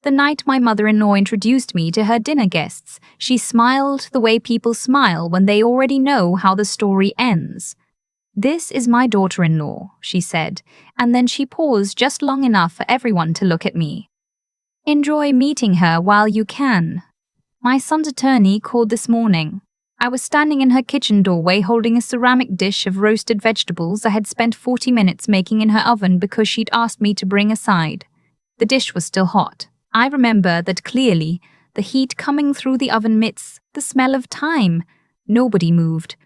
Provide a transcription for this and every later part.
The night my mother-in-law introduced me to her dinner guests, she smiled the way people smile when they already know how the story ends. "This is my daughter-in-law," she said, and then she paused just long enough for everyone to look at me. "Enjoy meeting her while you can." My son's attorney called this morning. I was standing in her kitchen doorway holding a ceramic dish of roasted vegetables I had spent 40 minutes making in her oven because she'd asked me to bring a side. The dish was still hot. I remember that clearly, the heat coming through the oven mitts, the smell of thyme. Nobody moved.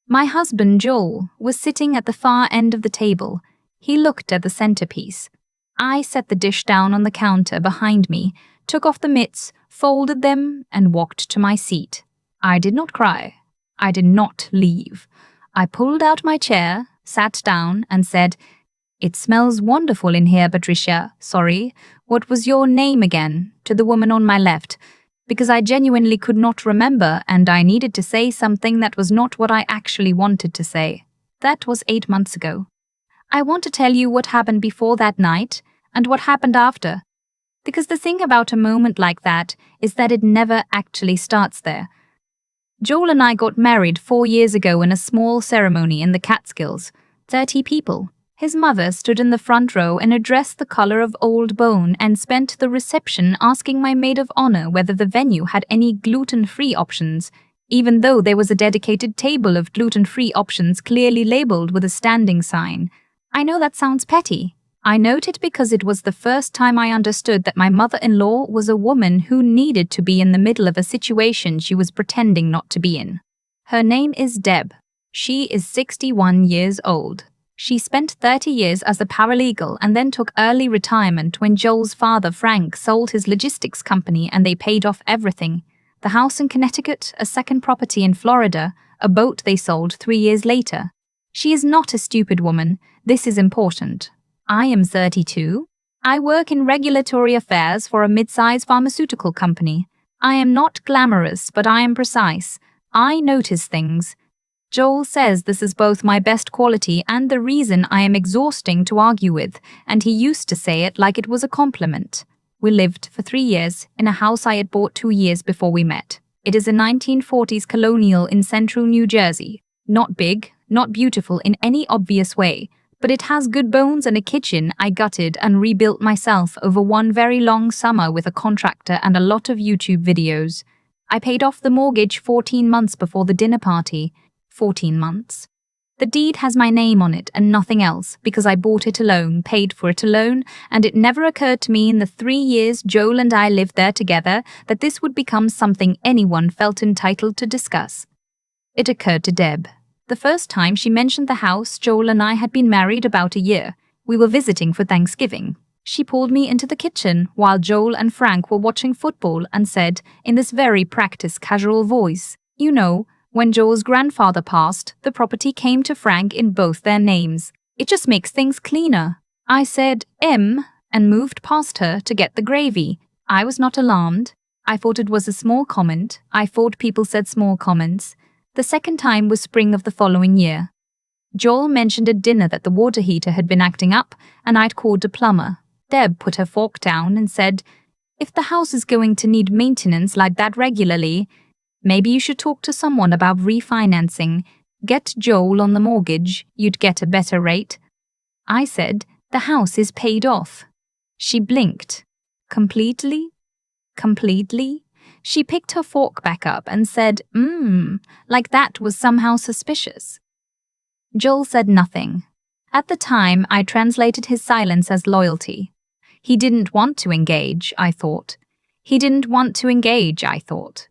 My husband, Joel, was sitting at the far end of the table. He looked at the centerpiece. I set the dish down on the counter behind me, took off the mitts, folded them, and walked to my seat. I did not cry. I did not leave. I pulled out my chair, sat down, and said, "It smells wonderful in here, Patricia. Sorry, what was your name again?" to the woman on my left, because I genuinely could not remember and I needed to say something that was not what I actually wanted to say. That was 8 months ago. I want to tell you what happened before that night and what happened after. Because the thing about a moment like that is that it never actually starts there. Joel and I got married 4 years ago in a small ceremony in the Catskills. 30 people. His mother stood in the front row in a dress the color of old bone and spent the reception asking my maid of honor whether the venue had any gluten-free options, even though there was a dedicated table of gluten-free options clearly labeled with a standing sign. I know that sounds petty. I note it because it was the first time I understood that my mother-in-law was a woman who needed to be in the middle of a situation she was pretending not to be in. Her name is Deb. She is 61 years old. She spent 30 years as a paralegal and then took early retirement when Joel's father, Frank, sold his logistics company and they paid off everything. The house in Connecticut, a second property in Florida, a boat they sold 3 years later. She is not a stupid woman. This is important. I am 32. I work in regulatory affairs for a mid-size pharmaceutical company. I am not glamorous, but I am precise. I notice things. Joel says this is both my best quality and the reason I am exhausting to argue with, and he used to say it like it was a compliment. We lived for 3 years in a house I had bought 2 years before we met. It is a 1940s colonial in central New Jersey. Not big, not beautiful in any obvious way, but it has good bones and a kitchen I gutted and rebuilt myself over one very long summer with a contractor and a lot of YouTube videos. I paid off the mortgage 14 months before the dinner party. 14 months. The deed has my name on it and nothing else because I bought it alone, paid for it alone, and it never occurred to me in the 3 years Joel and I lived there together that this would become something anyone felt entitled to discuss. It occurred to Deb. The first time she mentioned the house, Joel and I had been married about a year. We were visiting for Thanksgiving. She pulled me into the kitchen while Joel and Frank were watching football and said, in this very practiced casual voice, "You know, when Joel's grandfather passed, the property came to Frank in both their names. It just makes things cleaner." I said, and moved past her to get the gravy. I was not alarmed. I thought it was a small comment. I thought people said small comments. The second time was spring of the following year. Joel mentioned at dinner that the water heater had been acting up, and I'd called a plumber. Deb put her fork down and said, "If the house is going to need maintenance like that regularly, maybe you should talk to someone about refinancing. Get Joel on the mortgage, you'd get a better rate." I said, "The house is paid off." She blinked. Completely? Completely? She picked her fork back up and said, like that was somehow suspicious. Joel said nothing. At the time, I translated his silence as loyalty. He didn't want to engage, I thought. He didn't want to engage, I thought.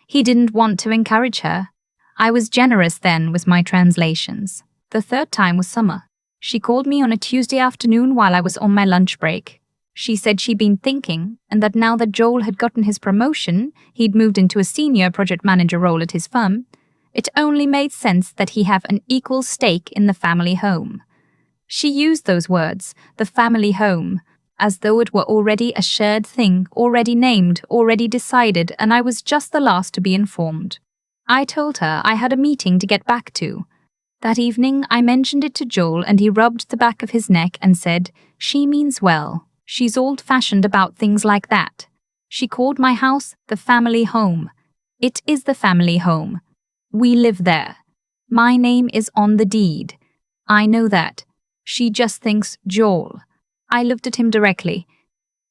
He didn't want to encourage her. I was generous then with my translations. The third time was summer. She called me on a Tuesday afternoon while I was on my lunch break. She said she'd been thinking, and that now that Joel had gotten his promotion, he'd moved into a senior project manager role at his firm, it only made sense that he have an equal stake in the family home. She used those words, the family home, as though it were already a shared thing, already named, already decided, and I was just the last to be informed. I told her I had a meeting to get back to. That evening, I mentioned it to Joel and he rubbed the back of his neck and said, "She means well. She's old-fashioned about things like that. She called my house the family home. It is the family home. We live there. My name is on the deed. I know that. She just thinks Joel. I looked at him directly.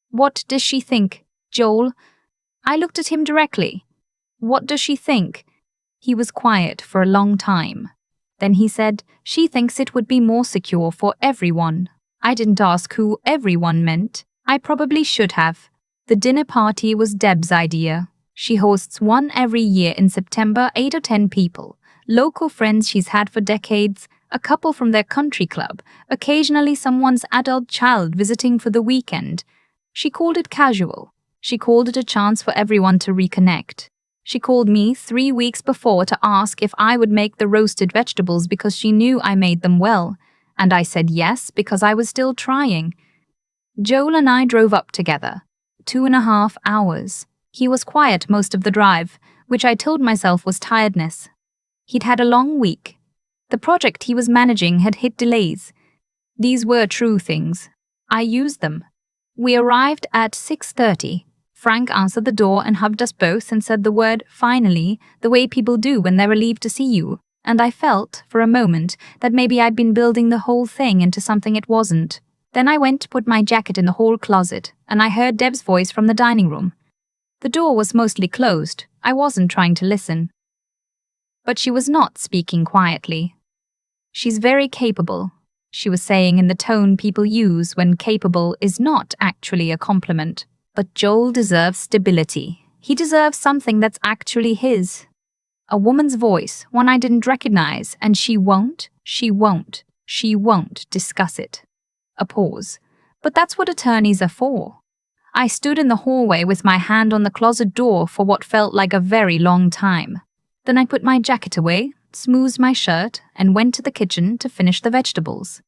What does she think, Joel? I looked at him directly. What does she think? He was quiet for a long time. Then he said, she thinks it would be more secure for everyone. I didn't ask who everyone meant. I probably should have. The dinner party was Deb's idea. She hosts one every year in September, 8 or 10 people. Local friends she's had for decades, a couple from their country club, occasionally someone's adult child visiting for the weekend. She called it casual. She called it a chance for everyone to reconnect. She called me 3 weeks before to ask if I would make the roasted vegetables because she knew I made them well, and I said yes because I was still trying. Joel and I drove up together. 2.5 hours. He was quiet most of the drive, which I told myself was tiredness. He'd had a long week. The project he was managing had hit delays. These were true things. I used them. We arrived at 6:30. Frank answered the door and hugged us both and said the word finally, the way people do when they're relieved to see you, and I felt, for a moment, that maybe I'd been building the whole thing into something it wasn't. Then I went to put my jacket in the hall closet, and I heard Deb's voice from the dining room. The door was mostly closed. I wasn't trying to listen. But she was not speaking quietly. She's very capable, she was saying in the tone people use when capable is not actually a compliment. But Joel deserves stability. He deserves something that's actually his. A woman's voice, one I didn't recognize, and she won't discuss it. A pause. But that's what attorneys are for. I stood in the hallway with my hand on the closet door for what felt like a very long time. Then I put my jacket away, smoothed my shirt, and went to the kitchen to finish the vegetables.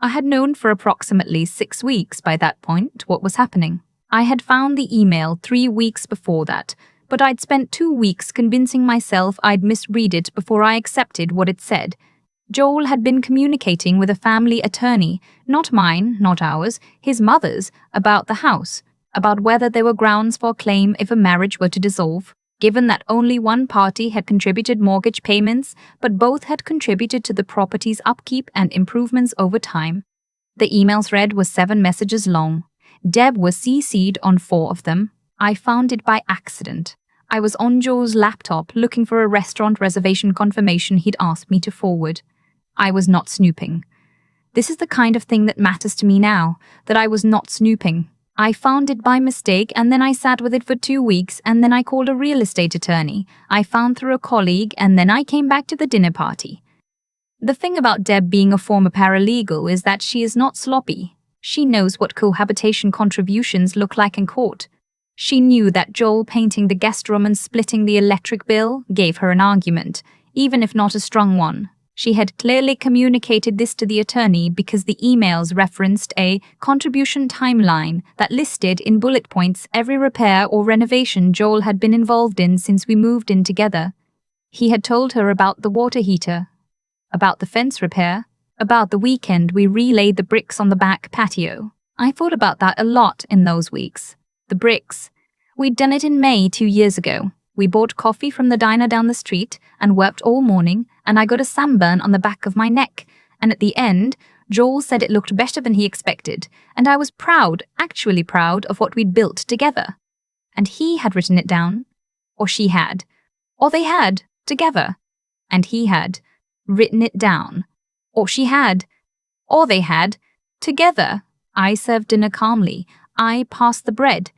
I had known for approximately 6 weeks by that point what was happening. I had found the email 3 weeks before that, but I'd spent 2 weeks convincing myself I'd misread it before I accepted what it said. Joel had been communicating with a family attorney, not mine, not ours, his mother's, about the house, about whether there were grounds for claim if a marriage were to dissolve, given that only one party had contributed mortgage payments, but both had contributed to the property's upkeep and improvements over time. The email thread was 7 messages long. Deb was CC'd on 4 of them. I found it by accident. I was on Joel's laptop looking for a restaurant reservation confirmation he'd asked me to forward. I was not snooping. This is the kind of thing that matters to me now, that I was not snooping. I found it by mistake, and then I sat with it for 2 weeks, and then I called a real estate attorney. I found through a colleague, and then I came back to the dinner party. The thing about Deb being a former paralegal is that she is not sloppy. She knows what cohabitation contributions look like in court. She knew that Joel painting the guest room and splitting the electric bill gave her an argument, even if not a strong one. She had clearly communicated this to the attorney because the emails referenced a contribution timeline that listed in bullet points every repair or renovation Joel had been involved in since we moved in together. He had told her about the water heater, about the fence repair, about the weekend we relaid the bricks on the back patio. I thought about that a lot in those weeks. The bricks. We'd done it in May 2 years ago. We bought coffee from the diner down the street and worked all morning, and I got a sunburn on the back of my neck. And at the end, Joel said it looked better than he expected, and I was proud, actually proud, of what we'd built together. And he had written it down. Or she had. Or they had, together. And he had written it down. Or she had. Or they had, together. I served dinner calmly. I passed the bread.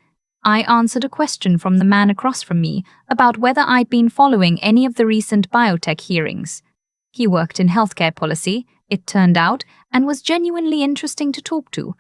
I answered a question from the man across from me about whether I'd been following any of the recent biotech hearings. He worked in healthcare policy, it turned out, and was genuinely interesting to talk to.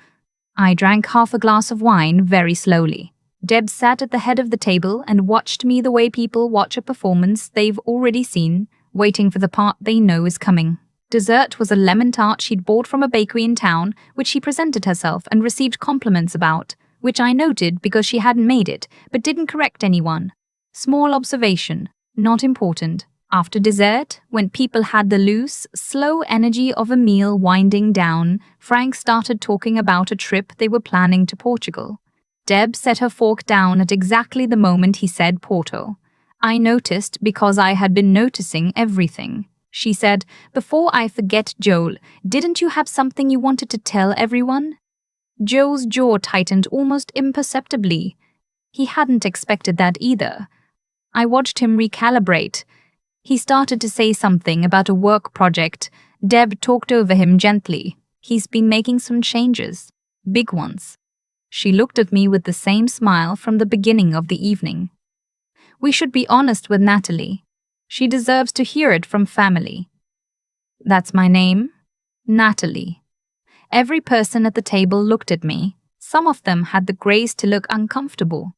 I drank half a glass of wine very slowly. Deb sat at the head of the table and watched me the way people watch a performance they've already seen, waiting for the part they know is coming. Dessert was a lemon tart she'd bought from a bakery in town, which she presented herself and received compliments about, which I noted because she hadn't made it, but didn't correct anyone. Small observation, not important. After dessert, when people had the loose, slow energy of a meal winding down, Frank started talking about a trip they were planning to Portugal. Deb set her fork down at exactly the moment he said Porto. I noticed because I had been noticing everything. She said, "Before I forget, Joel, didn't you have something you wanted to tell everyone?" Joel's jaw tightened almost imperceptibly. He hadn't expected that either. I watched him recalibrate. He started to say something about a work project. Deb talked over him gently. He's been making some changes. Big ones. She looked at me with the same smile from the beginning of the evening. We should be honest with Natalie. She deserves to hear it from family. That's my name? Natalie. Every person at the table looked at me. Some of them had the grace to look uncomfortable.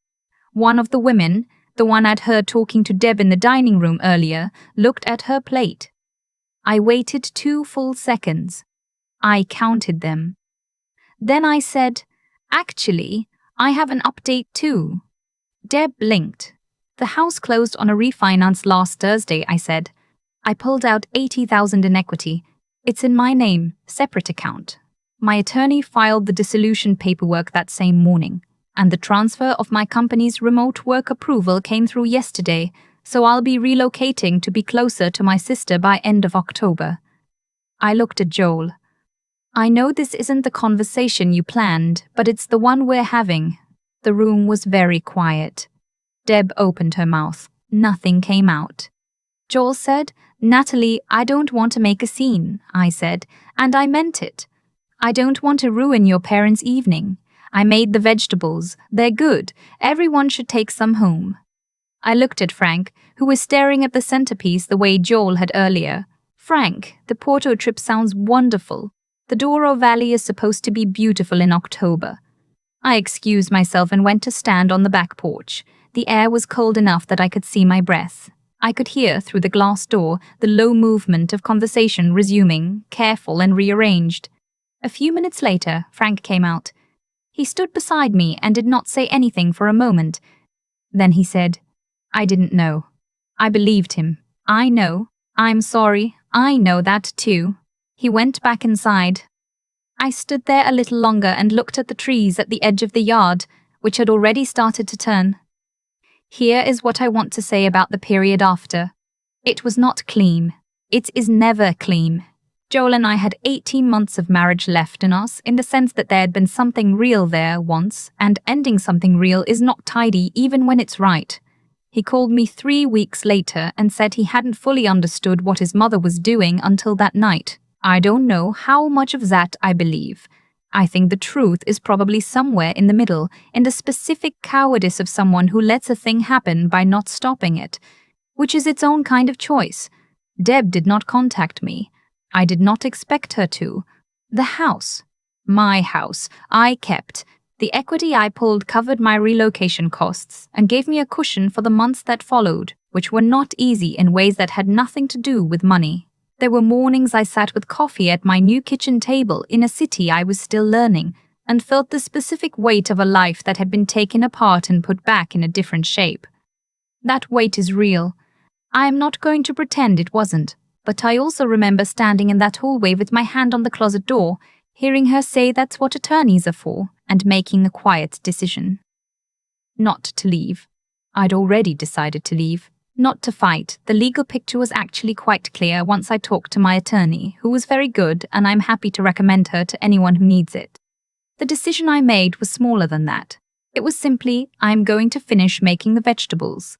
One of the women, the one I'd heard talking to Deb in the dining room earlier, looked at her plate. I waited 2 full seconds. I counted them. Then I said, "Actually, I have an update too." Deb blinked. "The house closed on a refinance last Thursday," I said. "I pulled out $80,000 in equity. It's in my name, separate account. My attorney filed the dissolution paperwork that same morning, and the transfer of my company's remote work approval came through yesterday, so I'll be relocating to be closer to my sister by end of October." I looked at Joel. "I know this isn't the conversation you planned, but it's the one we're having." The room was very quiet. Deb opened her mouth. Nothing came out. Joel said, "Natalie, I don't want to make a scene," I said, and I meant it. "I don't want to ruin your parents' evening. I made the vegetables. They're good. Everyone should take some home." I looked at Frank, who was staring at the centerpiece the way Joel had earlier. "Frank, the Porto trip sounds wonderful. The Douro Valley is supposed to be beautiful in October." I excused myself and went to stand on the back porch. The air was cold enough that I could see my breath. I could hear, through the glass door, the low movement of conversation resuming, careful and rearranged. A few minutes later, Frank came out. He stood beside me and did not say anything for a moment. Then he said, "I didn't know." I believed him. "I know. I'm sorry. I know that too." He went back inside. I stood there a little longer and looked at the trees at the edge of the yard, which had already started to turn. Here is what I want to say about the period after. It was not clean. It is never clean. Joel and I had 18 months of marriage left in us, in the sense that there had been something real there once, and ending something real is not tidy even when it's right. He called me 3 weeks later and said he hadn't fully understood what his mother was doing until that night. I don't know how much of that I believe. I think the truth is probably somewhere in the middle, in the specific cowardice of someone who lets a thing happen by not stopping it, which is its own kind of choice. Deb did not contact me. I did not expect her to. The house, my house, I kept. The equity I pulled covered my relocation costs and gave me a cushion for the months that followed, which were not easy in ways that had nothing to do with money. There were mornings I sat with coffee at my new kitchen table in a city I was still learning, and felt the specific weight of a life that had been taken apart and put back in a different shape. That weight is real. I am not going to pretend it wasn't, but I also remember standing in that hallway with my hand on the closet door, hearing her say that's what attorneys are for, and making a quiet decision. Not to leave. I'd already decided to leave. Not to fight. The legal picture was actually quite clear once I talked to my attorney, who was very good, and I'm happy to recommend her to anyone who needs it. The decision I made was smaller than that. It was simply, I am going to finish making the vegetables.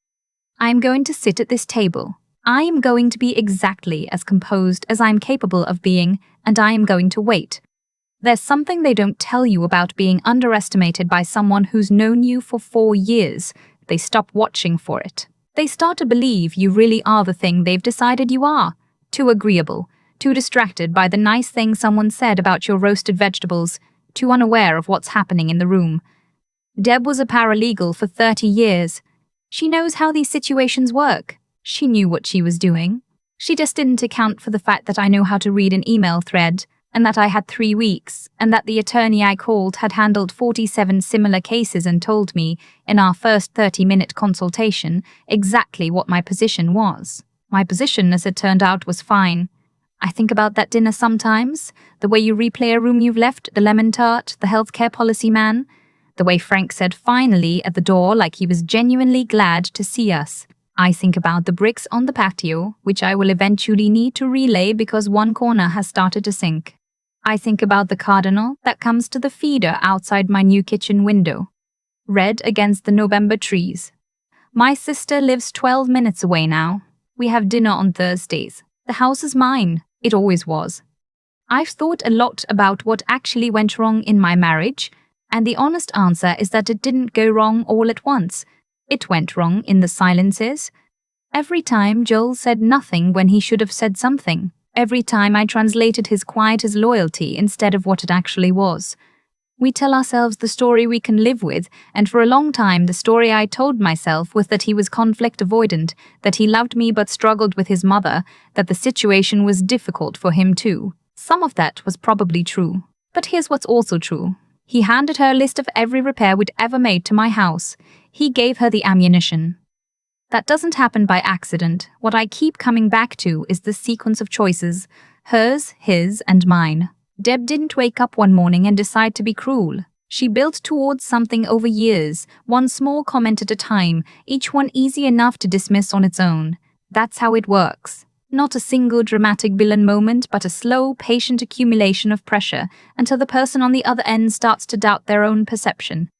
I am going to sit at this table. I am going to be exactly as composed as I am capable of being, and I am going to wait. There's something they don't tell you about being underestimated by someone who's known you for 4 years. They stop watching for it. They start to believe you really are the thing they've decided you are. Too agreeable, too distracted by the nice thing someone said about your roasted vegetables, too unaware of what's happening in the room. Deb was a paralegal for 30 years. She knows how these situations work. She knew what she was doing. She just didn't account for the fact that I know how to read an email thread, and that I had 3 weeks, and that the attorney I called had handled 47 similar cases and told me, in our first 30-minute consultation, exactly what my position was. My position, as it turned out, was fine. I think about that dinner sometimes, the way you replay a room you've left, the lemon tart, the healthcare policy man. The way Frank said finally at the door like he was genuinely glad to see us. I think about the bricks on the patio, which I will eventually need to relay because one corner has started to sink. I think about the cardinal that comes to the feeder outside my new kitchen window, red against the November trees. My sister lives 12 minutes away now. We have dinner on Thursdays. The house is mine. It always was. I've thought a lot about what actually went wrong in my marriage, and the honest answer is that it didn't go wrong all at once. It went wrong in the silences. Every time Joel said nothing when he should have said something. Every time I translated his quiet as loyalty instead of what it actually was. We tell ourselves the story we can live with, and for a long time the story I told myself was that he was conflict avoidant, that he loved me but struggled with his mother, that the situation was difficult for him too. Some of that was probably true. But here's what's also true. He handed her a list of every repair we'd ever made to my house. He gave her the ammunition. That doesn't happen by accident. What I keep coming back to is the sequence of choices. Hers, his, and mine. Deb didn't wake up one morning and decide to be cruel. She built towards something over years, one small comment at a time, each one easy enough to dismiss on its own. That's how it works. Not a single dramatic villain moment, but a slow, patient accumulation of pressure until the person on the other end starts to doubt their own perception.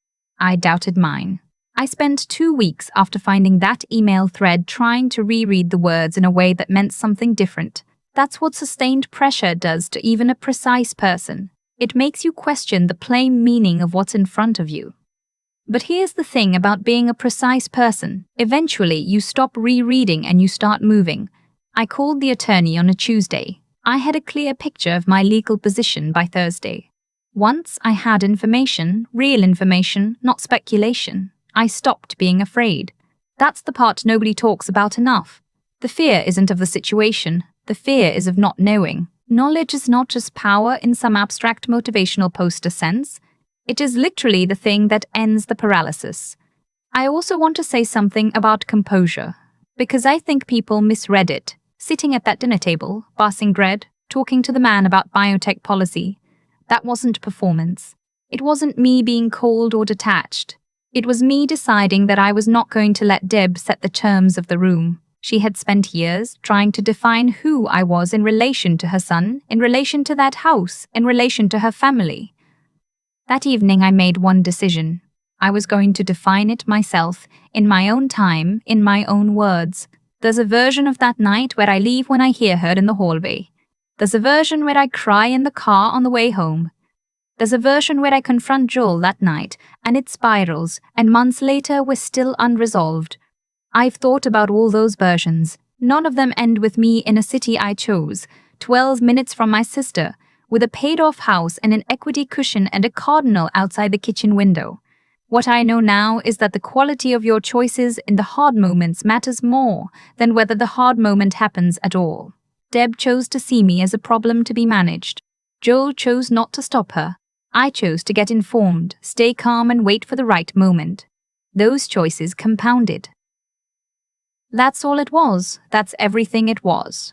I doubted mine. I spent 2 weeks after finding that email thread trying to reread the words in a way that meant something different. That's what sustained pressure does to even a precise person. It makes you question the plain meaning of what's in front of you. But here's the thing about being a precise person. Eventually, you stop rereading and you start moving. I called the attorney on a Tuesday. I had a clear picture of my legal position by Thursday. Once I had information, real information, not speculation, I stopped being afraid. That's the part nobody talks about enough. The fear isn't of the situation. The fear is of not knowing. Knowledge is not just power in some abstract motivational poster sense. It is literally the thing that ends the paralysis. I also want to say something about composure, because I think people misread it. Sitting at that dinner table, passing bread, talking to the man about biotech policy. That wasn't performance. It wasn't me being cold or detached. It was me deciding that I was not going to let Deb set the terms of the room. She had spent years trying to define who I was in relation to her son, in relation to that house, in relation to her family. That evening I made one decision. I was going to define it myself, in my own time, in my own words. There's a version of that night where I leave when I hear her in the hallway. There's a version where I cry in the car on the way home. There's a version where I confront Joel that night, and it spirals, and months later we're still unresolved. I've thought about all those versions. None of them end with me in a city I chose, 12 minutes from my sister, with a paid-off house and an equity cushion and a cardinal outside the kitchen window. What I know now is that the quality of your choices in the hard moments matters more than whether the hard moment happens at all. Deb chose to see me as a problem to be managed. Joel chose not to stop her. I chose to get informed, stay calm and wait for the right moment. Those choices compounded. That's all it was. That's everything it was.